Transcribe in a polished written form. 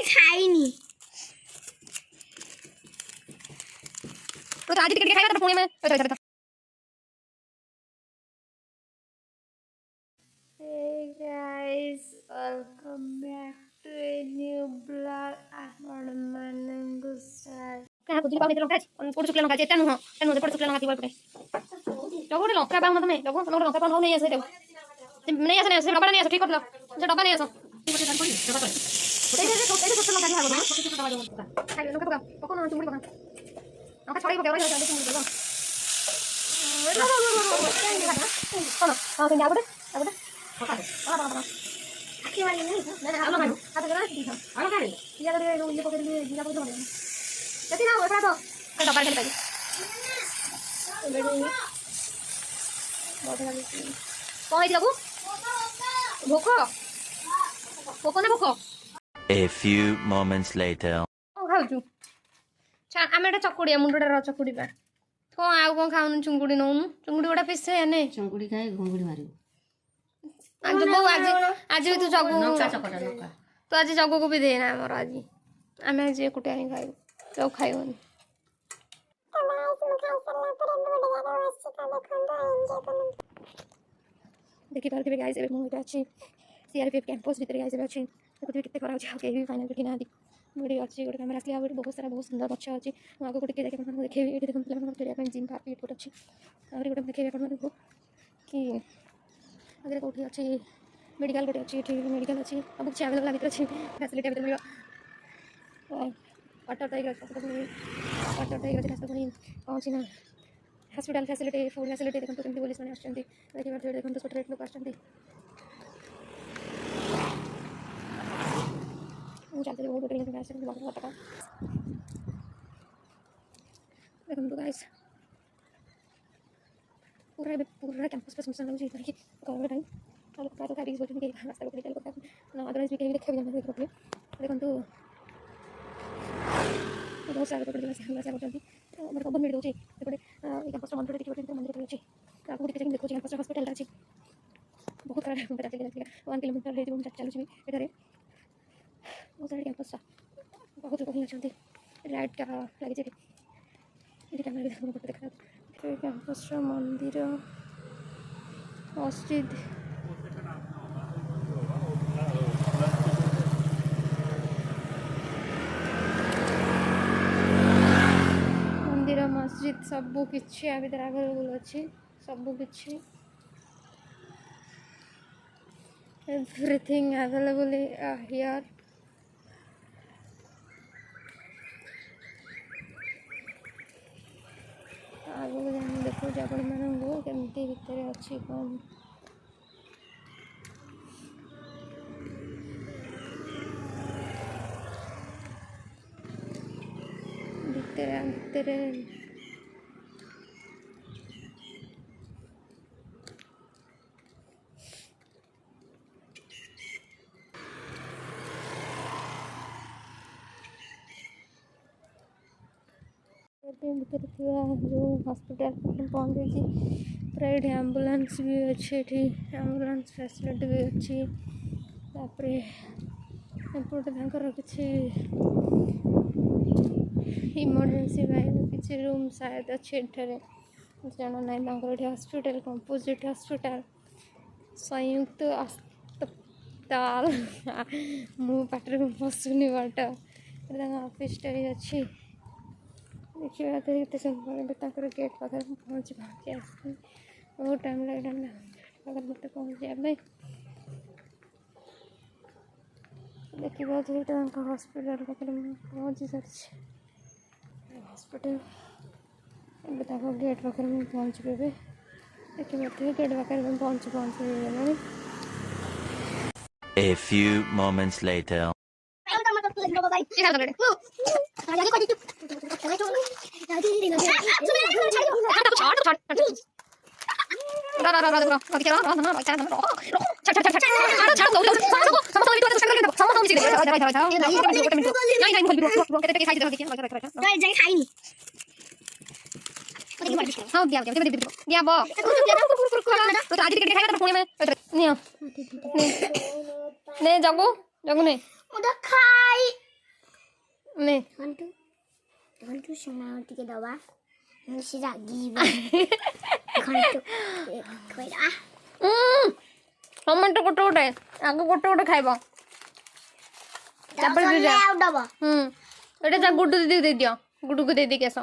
खाइनी तो आज टिकट खाएगा तो पुणे में Hey guys, welcome back to a new vlog. I'm Manangusar. क्या कुछ भी बात नहीं लगा है पोड़ सुकले लगा है टेन हो पोड़ सुकले लगा थी बोल पड़े लोगों ने लगा बाहर में लोगों ने लगा बाहर नहीं ऐसे नहीं ऐसे डब्बा नहीं ऐसे ठीक कर लो जो डब्बा नहीं ऐसा A few moments later. खाऊ आम एटा चकुड़िया मुंडा चकुड़ा कौन आउ कौन खाऊन चुंगुड़ी नौनु चुंगुड़ी गोटा पिस है चंगुड़ी खाए घुंगुड़ी मारू आज भी तू जगू तू आज जगू को भी देना आमर आज आम आज एकुटिया ही खाइबू तो खाइबनी देखी पारे गाइस ए मुझे अच्छी सीआरपीएफ कैंपस भीतर गाइस अच्छी देखो कितने खरा अच्छे भी फाइनल देखी ना मुझे अच्छी गोटे कैमेरा आसली आगे बहुत सारा बहुत सुंदर गच अच्छी आगे गोटे देखे देखे ये देखो पे जिम पार्क ये गोटे अच्छी आगे गोटे देखे आपको कि आगे कौटी अच्छी मेडिकल गोटे अच्छी मेडिकल अच्छी सब कुछ आवेलेबल आगे अच्छी फैसिलिटी आवेलेबल मिले वाटर टाइगर कौन सी ना हॉस्पिटल फैसिलिटी फूड फैसिलिटी देखो केमती पुलिस मैंने आसछन्ती देखि बार देखो तो छोटे लोग आसछन्ती वो चलते बहुत बड़ी जगह से बहुत टका देखो तो गाइस पूरा कैंपस पे सुनसान लगे इतना कि कवर टाइम और का तो खाली बोलते हैं कि रास्ता को निकल करता ना अदरवाइज भी कहीं देखे भी जाना देखो देखो तो बहुत सारे बड़े से हमला से बोलते हैं मेरे को बहुत मिल दोची बड़े कैंपस मंदिर देखि बड़े मंदिर पे अछि आपको देखि देखो कैंपस हॉस्पिटल अछि बहुत सारा पता चले 1 किलोमीटर है जो चलु छी एठारे बहुत सारे कैंपस बहुत लोग अच्छे लाइट का लगे ये कैमरा भी देखो देखा कैंपस मंदिर मस्जिद मंदिर मस्जिद सबू किछि आ भीतर अवेलेबल अच्छी सबू किछि एवरीथिंग अवेलेबल हियर आगे देखो आपण मानू केमती भितर अच्छी कौन भितर भीतर जो हॉस्पिटल पहुँच गई प्राइवेट एम्बुलेंस भी अच्छे एम्बुलेंस फैसिलिटी भी अच्छी तापरे एपटे किसी इमरजेंसी किसी रूम शायद अच्छे जाना ना हॉस्पिटल कंपोजिट हॉस्पिटल संयुक्त अस्पताल मु पाटर पशुनी बाट ऑफिस अच्छी देखिए तो सुंदर गेट पाखे पहुँची आस बहुत टाइम लगे पाखे मत पहुँचा देखिए हॉस्पिटल पाखे पहुँची सारी हॉस्पिटल गेट पाखे पहुँच पे देखिए गेट पाखे पहुँच A few moments later. हाँ दिया दिया बो तो आज टिकट खाएगा तो पुणे में नहीं नहीं जगू जगू नहीं उधर खाई ନେ ଘଣ୍ଟୁ ଶୁଣା ଟିକେ ଦବା ସେ ରାଗିବ ଘଣ୍ଟୁ ଖୋଇଦବା ଟମାଟୋ ଗୋଟେ ଗୋଟେ ଆଗ ଗୋଟେ ଗୋଟେ ଖାଇବ ତାପରେ ଆଉ ଦବ ଏଇଟା ଯା ଗୁଡୁ ଦିଦି ଦେଇଦିଅ ଗୁଡୁକୁ ଦେଇଦେଇକି ଆସ